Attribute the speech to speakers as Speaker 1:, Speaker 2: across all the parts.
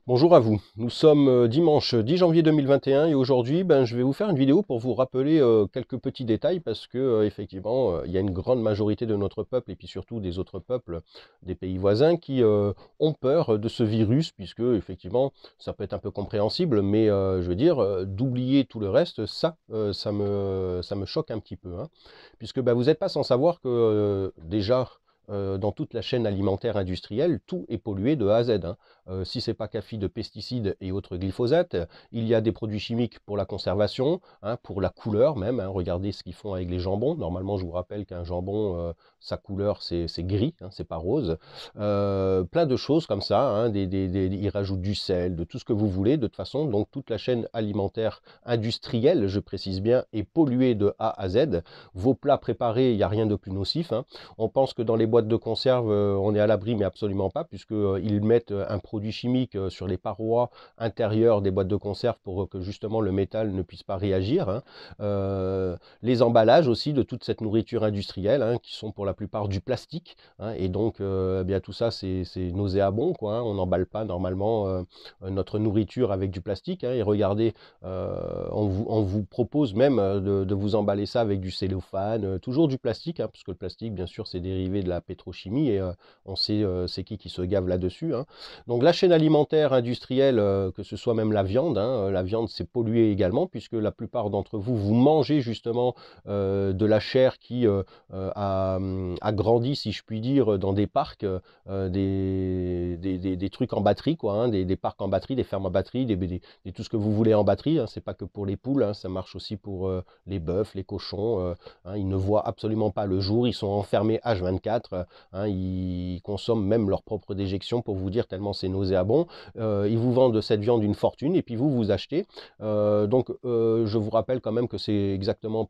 Speaker 1: Bonjour à vous, nous sommes dimanche 10 janvier 2021 et aujourd'hui je vais vous faire une vidéo pour vous rappeler quelques petits détails parce que effectivement il y a une grande majorité de notre peuple et puis surtout des autres peuples des pays voisins qui ont peur de ce virus puisque effectivement ça peut être un peu compréhensible mais je veux dire d'oublier tout le reste ça me choque un petit peu hein, puisque vous n'êtes pas sans savoir que déjà dans toute la chaîne alimentaire industrielle, tout est pollué de A à Z. Hein. Si ce n'est pas café de pesticides et autres glyphosates, il y a des produits chimiques pour la conservation, hein, pour la couleur même. Hein. Regardez ce qu'ils font avec les jambons. Normalement, je vous rappelle qu'un jambon, sa couleur, c'est gris, hein, c'est pas rose. Plein de choses comme ça. Hein, ils rajoutent du sel, de tout ce que vous voulez. De toute façon, donc toute la chaîne alimentaire industrielle, je précise bien, est polluée de A à Z. Vos plats préparés, il n'y a rien de plus nocif. Hein. On pense que dans les boîtes de conserve, on est à l'abri, mais absolument pas, puisqu'ils mettent un produit chimique sur les parois intérieures des boîtes de conserve pour que justement le métal ne puisse pas réagir. Hein. Les emballages aussi de toute cette nourriture industrielle, hein, qui sont pour la plupart du plastique. Hein, et donc, bien tout ça, c'est nauséabond, quoi. Hein. On n'emballe pas normalement notre nourriture avec du plastique. Hein, et regardez, on vous propose même de vous emballer ça avec du cellophane, toujours du plastique, hein, parce que le plastique, bien sûr, c'est dérivé de la pétrochimie et on sait c'est qui se gave là-dessus. Hein. Donc la chaîne alimentaire industrielle, que ce soit même la viande c'est pollué également, puisque la plupart d'entre vous, vous mangez justement de la chair qui a grandi, si je puis dire, dans des parcs, des trucs en batterie, quoi, hein, des parcs en batterie, des fermes en batterie, tout ce que vous voulez en batterie. Hein, c'est pas que pour les poules, hein, ça marche aussi pour les bœufs, les cochons. Hein, ils ne voient absolument pas le jour, ils sont enfermés H24. Hein, ils consomment même leur propre déjection pour vous dire tellement c'est nauséabond. Ils vous vendent cette viande une fortune et puis vous achetez. Je vous rappelle quand même que c'est exactement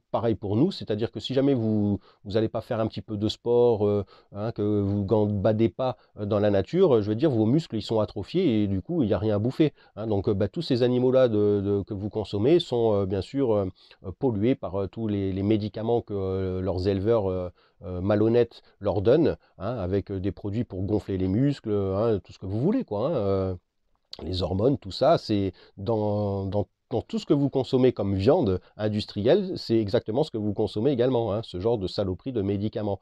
Speaker 1: pareil pour nous, c'est-à-dire que si jamais vous n'allez pas faire un petit peu de sport, hein, que vous ne gambadez pas dans la nature, je veux dire, vos muscles ils sont atrophiés et du coup il n'y a rien à bouffer. Hein. Donc tous ces animaux-là que vous consommez sont bien sûr pollués par tous les médicaments que leurs éleveurs malhonnêtes leur donnent, hein, avec des produits pour gonfler les muscles, hein, tout ce que vous voulez, quoi. Hein, les hormones, tout ça, c'est dans tout ce que vous consommez comme viande industrielle, c'est exactement ce que vous consommez également, hein, ce genre de saloperie de médicaments.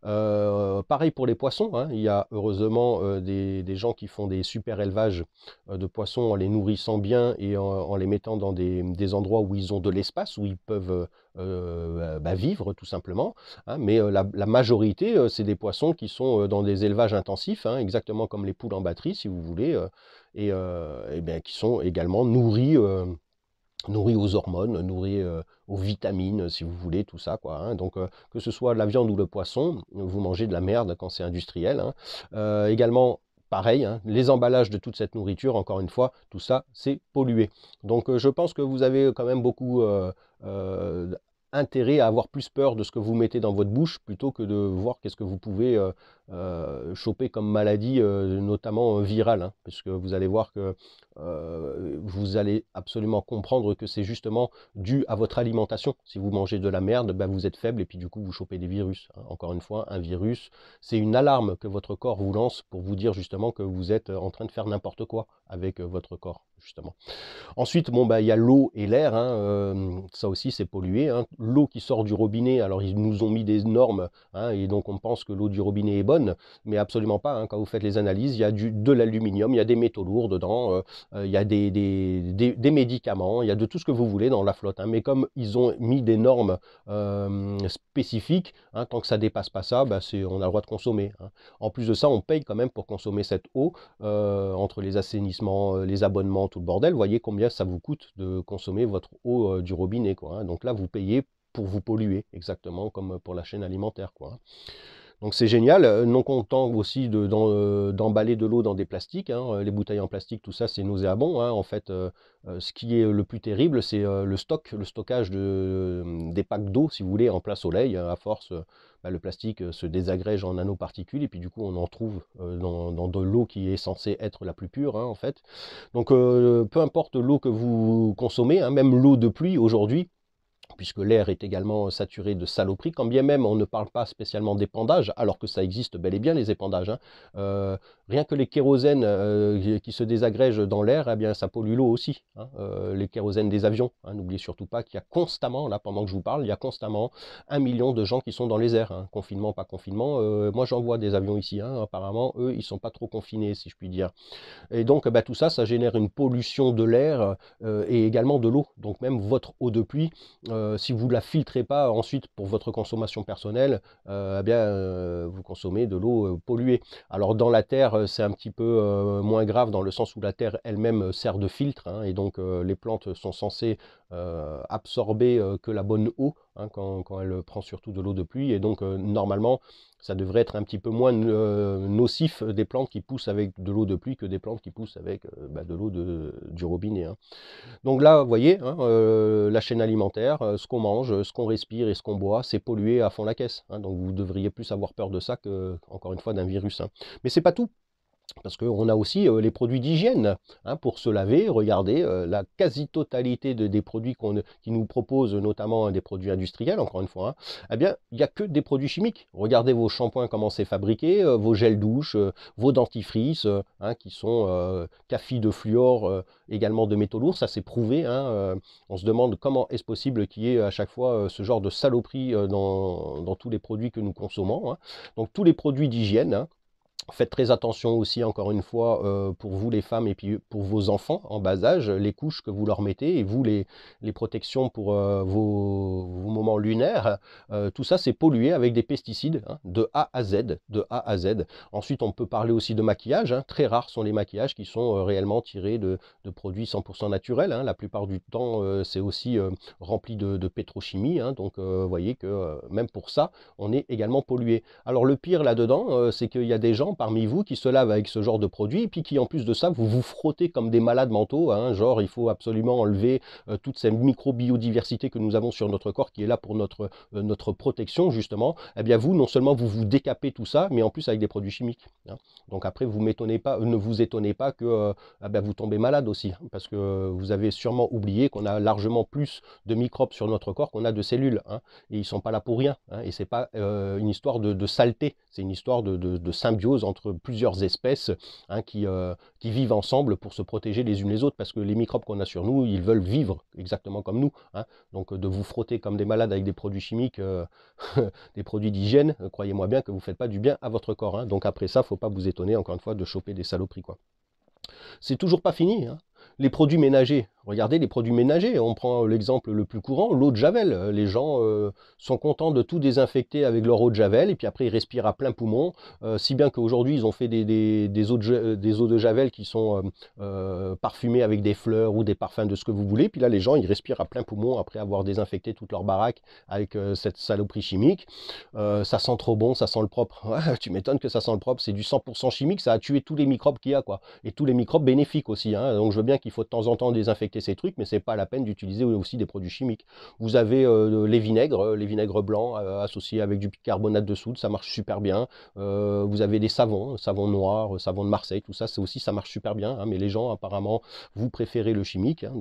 Speaker 1: Pareil pour les poissons, hein, il y a heureusement des gens qui font des super élevages de poissons en les nourrissant bien et en les mettant dans des endroits où ils ont de l'espace, où ils peuvent vivre tout simplement. Hein, mais la majorité, c'est des poissons qui sont dans des élevages intensifs, hein, exactement comme les poules en batterie, si vous voulez, et bien, qui sont également nourris aux hormones, nourris aux vitamines, si vous voulez, tout ça, quoi. Hein. Donc, que ce soit la viande ou le poisson, vous mangez de la merde quand c'est industriel. Hein. Également, pareil, hein, les emballages de toute cette nourriture, encore une fois, tout ça, c'est pollué. Donc, je pense que vous avez quand même beaucoup euh, intérêt à avoir plus peur de ce que vous mettez dans votre bouche plutôt que de voir qu'est-ce que vous pouvez choper comme maladie, notamment virale. Hein, parce que vous allez voir que vous allez absolument comprendre que c'est justement dû à votre alimentation. Si vous mangez de la merde, vous êtes faible et puis du coup vous chopez des virus. Hein. Encore une fois, un virus, c'est une alarme que votre corps vous lance pour vous dire justement que vous êtes en train de faire n'importe quoi avec votre corps, justement. Ensuite, il y a l'eau et l'air, hein, ça aussi c'est pollué. Hein. L'eau qui sort du robinet, alors ils nous ont mis des normes, hein, et donc on pense que l'eau du robinet est bonne, mais absolument pas. Hein. Quand vous faites les analyses, il y a de l'aluminium, il y a des métaux lourds dedans, il y a des médicaments, il y a de tout ce que vous voulez dans la flotte. Hein. Mais comme ils ont mis des normes spécifiques, hein, tant que ça dépasse pas ça, on a le droit de consommer. Hein. En plus de ça, on paye quand même pour consommer cette eau, entre les assainissements, les abonnements, tout le bordel. Vous voyez combien ça vous coûte de consommer votre eau du robinet, quoi. Hein. Donc là, vous payez pour vous polluer, exactement comme pour la chaîne alimentaire, quoi. Hein. Donc c'est génial, non content aussi d'emballer de l'eau dans des plastiques, hein, les bouteilles en plastique, tout ça c'est nauséabond. Hein. En fait, ce qui est le plus terrible, c'est le stockage des packs d'eau, si vous voulez, en plein soleil. À force, le plastique se désagrège en nanoparticules et puis du coup on en trouve dans de l'eau qui est censée être la plus pure, hein, en fait. Donc peu importe l'eau que vous consommez, hein, même l'eau de pluie aujourd'hui, puisque l'air est également saturé de saloperies, quand bien même on ne parle pas spécialement d'épandage, alors que ça existe bel et bien les épandages, hein. Rien que les kérosènes qui se désagrègent dans l'air, eh bien ça pollue l'eau aussi, hein. Les kérosènes des avions, hein. N'oubliez surtout pas qu'il y a constamment, là pendant que je vous parle, il y a constamment 1 million de gens qui sont dans les airs, hein. Confinement, pas confinement, moi j'en vois des avions ici, hein. Apparemment eux ils sont pas trop confinés si je puis dire. Et donc, bah, tout ça, ça génère une pollution de l'air et également de l'eau. Donc, même votre eau de pluie, si vous ne la filtrez pas ensuite pour votre consommation personnelle, eh bien, vous consommez de l'eau polluée. Alors, dans la terre, c'est un petit peu moins grave dans le sens où la terre elle-même sert de filtre, hein, et donc les plantes sont censées absorber que la bonne eau, hein, quand elle prend surtout de l'eau de pluie. Et donc, normalement, ça devrait être un petit peu moins nocif des plantes qui poussent avec de l'eau de pluie que des plantes qui poussent avec bah, de l'eau du robinet, hein. Donc là, vous voyez, hein, la chaîne alimentaire, ce qu'on mange, ce qu'on respire et ce qu'on boit, c'est pollué à fond la caisse, hein. Donc vous devriez plus avoir peur de ça que, encore une fois, d'un virus, hein. Mais c'est pas tout. Parce qu'on a aussi les produits d'hygiène, hein, pour se laver. Regardez, la quasi-totalité des produits qui nous proposent, notamment des produits industriels, encore une fois, hein, eh bien, il n'y a que des produits chimiques. Regardez vos shampoings, comment c'est fabriqué, vos gels douche, vos dentifrices, hein, qui sont cafés de fluor, également de métaux lourds, ça c'est prouvé, hein. On se demande comment est-ce possible qu'il y ait à chaque fois ce genre de saloperie dans tous les produits que nous consommons, hein. Donc tous les produits d'hygiène, hein. Faites très attention aussi, encore une fois, pour vous les femmes et puis pour vos enfants en bas âge, les couches que vous leur mettez et vous les protections pour vos moments lunaires, tout ça c'est pollué avec des pesticides, hein, de A à Z, de A à Z. Ensuite on peut parler aussi de maquillage, hein. Très rares sont les maquillages qui sont réellement tirés de produits 100% naturels, hein. La plupart du temps c'est aussi rempli de pétrochimie, hein. Donc vous voyez que même pour ça on est également pollué. Alors le pire là-dedans, c'est qu'il y a des gens parmi vous qui se lavent avec ce genre de produit, et puis qui en plus de ça, vous vous frottez comme des malades mentaux, hein, genre il faut absolument enlever toute cette micro-biodiversité que nous avons sur notre corps, qui est là pour notre protection justement. Eh bien vous, non seulement vous vous décapez tout ça, mais en plus avec des produits chimiques, hein. Donc après, ne vous étonnez pas que ben, vous tombez malade aussi, hein, parce que vous avez sûrement oublié qu'on a largement plus de microbes sur notre corps qu'on a de cellules, hein, et ils ne sont pas là pour rien, hein, et c'est pas une histoire de saleté, c'est une histoire de symbiose entre plusieurs espèces, hein, qui vivent ensemble pour se protéger les unes les autres, parce que les microbes qu'on a sur nous, ils veulent vivre exactement comme nous, hein. Donc de vous frotter comme des malades avec des produits chimiques, des produits d'hygiène, croyez-moi bien que vous ne faites pas du bien à votre corps, hein. Donc après ça, il ne faut pas vous étonner, encore une fois, de choper des saloperies, quoi. C'est toujours pas fini, hein. Les produits ménagers, regardez les produits ménagers, on prend l'exemple le plus courant, l'eau de Javel. Les gens sont contents de tout désinfecter avec leur eau de Javel, et puis après ils respirent à plein poumon, si bien qu'aujourd'hui ils ont fait des eaux de Javel qui sont parfumées avec des fleurs ou des parfums de ce que vous voulez, puis là les gens ils respirent à plein poumon après avoir désinfecté toute leur baraque avec cette saloperie chimique. Ça sent trop bon, ça sent le propre. Ouais, tu m'étonnes que ça sent le propre, c'est du 100% chimique, ça a tué tous les microbes qu'il y a, quoi. Et tous les microbes bénéfiques aussi, hein. Donc je veux bien qu'il faut de temps en temps désinfecter ces trucs, mais c'est pas la peine d'utiliser aussi des produits chimiques. Vous avez les vinaigres blancs associés avec du bicarbonate de soude, ça marche super bien. Vous avez des savons, savon noir, savon de Marseille, tout ça, ça marche super bien, hein, mais les gens apparemment vous préférez le chimique, hein.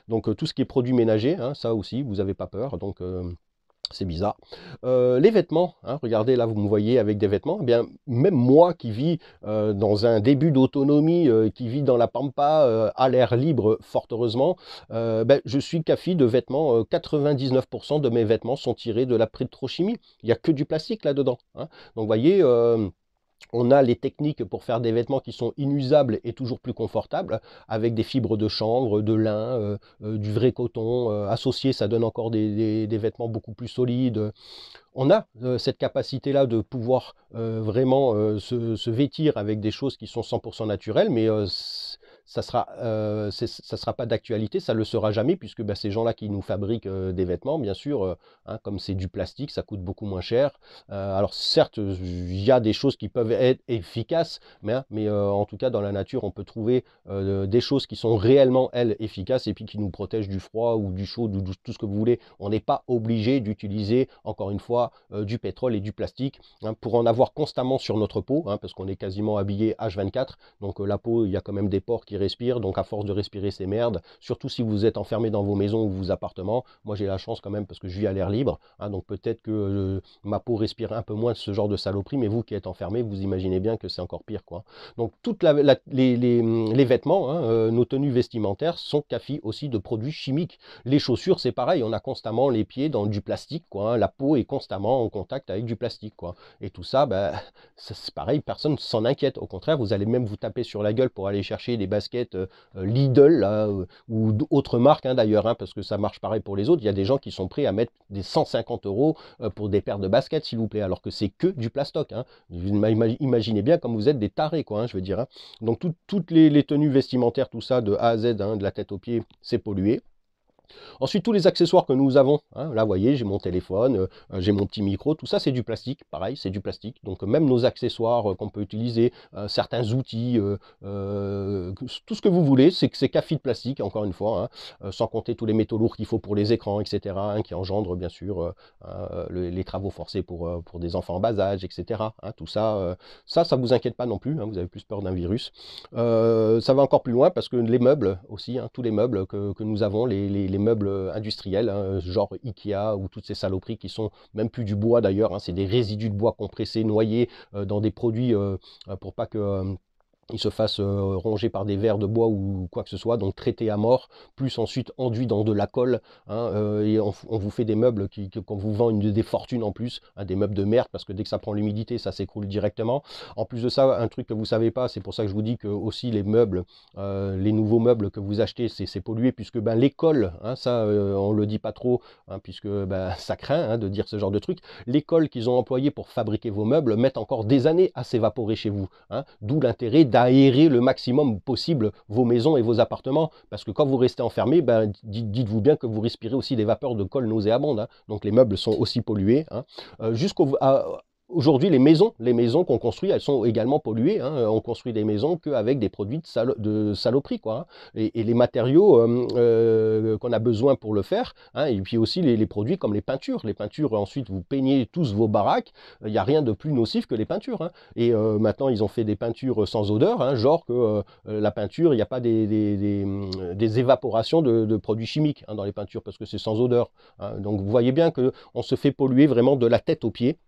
Speaker 1: Donc tout ce qui est produits ménagers, hein, ça aussi vous n'avez pas peur. Donc c'est bizarre. Les vêtements, hein, regardez là, vous me voyez avec des vêtements. Eh bien, même moi qui vis dans un début d'autonomie, qui vit dans la pampa, à l'air libre, fort heureusement, ben, je suis café de vêtements. 99% de mes vêtements sont tirés de la pétrochimie. Il n'y a que du plastique là-dedans, hein. Donc, vous voyez, on a les techniques pour faire des vêtements qui sont inusables et toujours plus confortables, avec des fibres de chanvre, de lin, du vrai coton. Associé, ça donne encore des vêtements beaucoup plus solides. On a cette capacité-là de pouvoir vraiment se vêtir avec des choses qui sont 100% naturelles, mais ça sera pas d'actualité, ça ne le sera jamais, puisque bah, ces gens-là qui nous fabriquent des vêtements, bien sûr, hein, comme c'est du plastique, ça coûte beaucoup moins cher. Alors certes, il y a des choses qui peuvent être efficaces, mais en tout cas, dans la nature, on peut trouver des choses qui sont réellement, elles, efficaces, et puis qui nous protègent du froid ou du chaud, ou tout ce que vous voulez. On n'est pas obligé d'utiliser, encore une fois, du pétrole et du plastique, hein, pour en avoir constamment sur notre peau, hein, parce qu'on est quasiment habillé H24, donc la peau, il y a quand même des pores qui qui respire, donc à force de respirer ces merdes, surtout si vous êtes enfermé dans vos maisons ou vos appartements. Moi j'ai la chance quand même parce que je vis à l'air libre, hein, donc peut-être que ma peau respire un peu moins ce genre de saloperie, mais vous qui êtes enfermé, vous imaginez bien que c'est encore pire, quoi. Donc toutes les vêtements, hein, nos tenues vestimentaires sont cafis aussi de produits chimiques. Les chaussures, c'est pareil, on a constamment les pieds dans du plastique, quoi, hein, la peau est constamment en contact avec du plastique, quoi. Et tout ça, ben, c'est pareil, personne ne s'en inquiète. Au contraire, vous allez même vous taper sur la gueule pour aller chercher des baskets Lidl là, ou d'autres marques, hein, d'ailleurs, hein, parce que ça marche pareil pour les autres. Il y a des gens qui sont prêts à mettre des 150 euros pour des paires de baskets, s'il vous plaît, alors que c'est que du plastoc, hein. Imaginez bien comme vous êtes des tarés, quoi, hein, je veux dire, hein. Donc toutes les tenues vestimentaires, tout ça, de A à Z, hein, de la tête aux pieds, c'est pollué. Ensuite, tous les accessoires que nous avons, hein, là, vous voyez, j'ai mon téléphone, j'ai mon petit micro, tout ça, c'est du plastique, pareil, c'est du plastique. Donc, même nos accessoires qu'on peut utiliser, certains outils, tout ce que vous voulez, c'est café de plastique, encore une fois, hein, sans compter tous les métaux lourds qu'il faut pour les écrans, etc., hein, qui engendrent, bien sûr, les travaux forcés pour des enfants en bas âge, etc., hein, tout ça, ça vous inquiète pas non plus, hein, vous avez plus peur d'un virus. Ça va encore plus loin parce que les meubles aussi, hein, tous les meubles que nous avons, les meubles industriels, hein, genre Ikea ou toutes ces saloperies qui sont même plus du bois d'ailleurs, hein, c'est des résidus de bois compressés, noyés dans des produits pour pas que il se fasse ronger par des vers de bois ou quoi que ce soit, donc traité à mort, plus ensuite enduit dans de la colle, hein, et on vous fait des meubles qu'on vous vend des fortunes en plus, hein, des meubles de merde, parce que dès que ça prend l'humidité, ça s'écroule directement. En plus de ça, un truc que vous savez pas, c'est pour ça que je vous dis que aussi les meubles, les nouveaux meubles que vous achetez, c'est pollué, puisque ben, les colles, hein, ça on le dit pas trop, hein, puisque ben, ça craint, hein, de dire ce genre de truc, les colles qu'ils ont employées pour fabriquer vos meubles mettent encore des années à s'évaporer chez vous, hein, d'où l'intérêt d'aérer le maximum possible vos maisons et vos appartements, parce que quand vous restez enfermé, ben, dites-vous bien que vous respirez aussi des vapeurs de colle nauséabondes, hein, donc les meubles sont aussi pollués, hein. Aujourd'hui, les maisons qu'on construit, elles sont également polluées, hein. On construit des maisons qu'avec des produits de saloperie, quoi, hein. Et les matériaux qu'on a besoin pour le faire, hein, et puis aussi les produits comme les peintures. Les peintures, ensuite, vous peignez tous vos baraques. Il n'y a rien de plus nocif que les peintures, hein. Et maintenant, ils ont fait des peintures sans odeur, hein, genre que la peinture, il n'y a pas des évaporations de produits chimiques, hein, dans les peintures, parce que c'est sans odeur, hein. Donc, vous voyez bien qu'on se fait polluer vraiment de la tête aux pieds.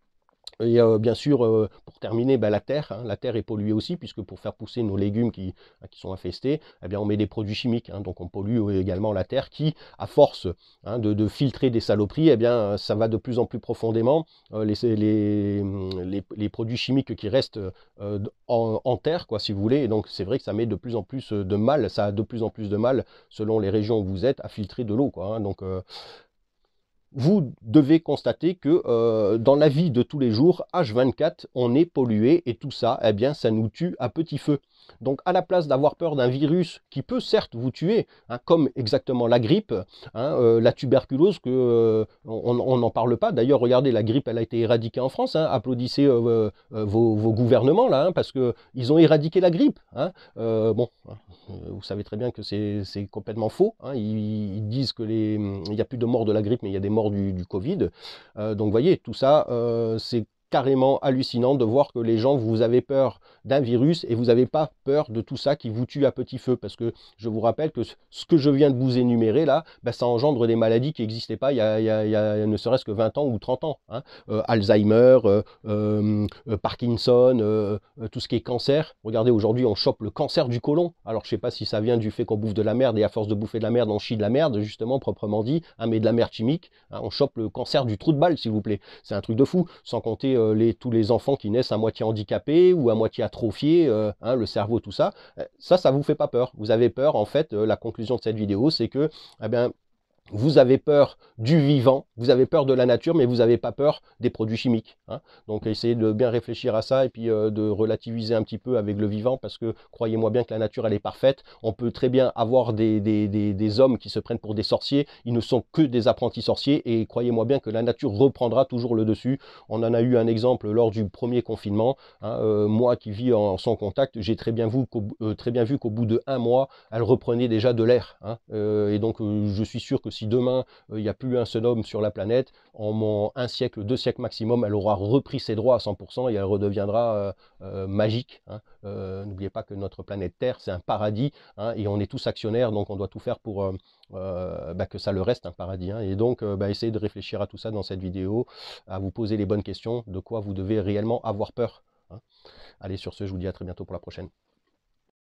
Speaker 1: Et bien sûr, pour terminer, ben, la terre est polluée aussi, puisque pour faire pousser nos légumes qui sont infestés, eh bien, on met des produits chimiques, hein, donc on pollue également la terre qui, à force, hein, de filtrer des saloperies, eh bien, ça va de plus en plus profondément. Les produits chimiques qui restent en terre, quoi, si vous voulez, et donc c'est vrai que ça met de plus en plus de mal, ça a de plus en plus de mal, selon les régions où vous êtes, à filtrer de l'eau, quoi, hein, donc vous devez constater que dans la vie de tous les jours, H24, on est pollué et tout ça, eh bien, ça nous tue à petit feu. Donc, à la place d'avoir peur d'un virus qui peut certes vous tuer, hein, comme exactement la grippe, hein, la tuberculose, on n'en parle pas. D'ailleurs, regardez, la grippe, elle a été éradiquée en France, hein. Applaudissez vos gouvernements, là, hein, parce qu'ils ont éradiqué la grippe, hein. Bon, vous savez très bien que c'est complètement faux, hein. Ils disent qu'il n'y a plus de morts de la grippe, mais il y a des morts du Covid. Donc, vous voyez, tout ça, c'est carrément hallucinant de voir que les gens, vous avez peur d'un virus et vous n'avez pas peur de tout ça qui vous tue à petit feu, parce que je vous rappelle que ce que je viens de vous énumérer là, ben, ça engendre des maladies qui n'existaient pas il y a ne serait-ce que 20 ans ou 30 ans, hein. Alzheimer, Parkinson, tout ce qui est cancer. Regardez, aujourd'hui on chope le cancer du côlon. Alors je sais pas si ça vient du fait qu'on bouffe de la merde et à force de bouffer de la merde on chie de la merde, justement, proprement dit, hein, mais de la merde chimique, hein. On chope le cancer du trou de balle, s'il vous plaît. C'est un truc de fou, sans compter tous les enfants qui naissent à moitié handicapés ou à moitié atrophiés, hein, le cerveau, tout ça. Ça vous fait pas peur. Vous avez peur, en fait, la conclusion de cette vidéo, c'est que, eh bien, vous avez peur du vivant, vous avez peur de la nature, mais vous n'avez pas peur des produits chimiques, hein. Donc essayez de bien réfléchir à ça et puis de relativiser un petit peu avec le vivant, parce que croyez-moi bien que la nature, elle est parfaite. On peut très bien avoir des hommes qui se prennent pour des sorciers, ils ne sont que des apprentis sorciers, et croyez-moi bien que la nature reprendra toujours le dessus. On en a eu un exemple lors du premier confinement, hein. Moi qui vis sans contact, j'ai très bien vu qu'au bout de 1 mois, elle reprenait déjà de l'air, hein. Et donc je suis sûr que si demain, il n'y a plus un seul homme sur la planète, en un siècle, 2 siècles maximum, elle aura repris ses droits à 100% et elle redeviendra magique. Hein. N'oubliez pas que notre planète Terre, c'est un paradis, hein, et on est tous actionnaires, donc on doit tout faire pour que ça le reste un paradis. Hein. Et donc, essayez de réfléchir à tout ça dans cette vidéo, à vous poser les bonnes questions, de quoi vous devez réellement avoir peur. Hein. Allez, sur ce, je vous dis à très bientôt pour la prochaine.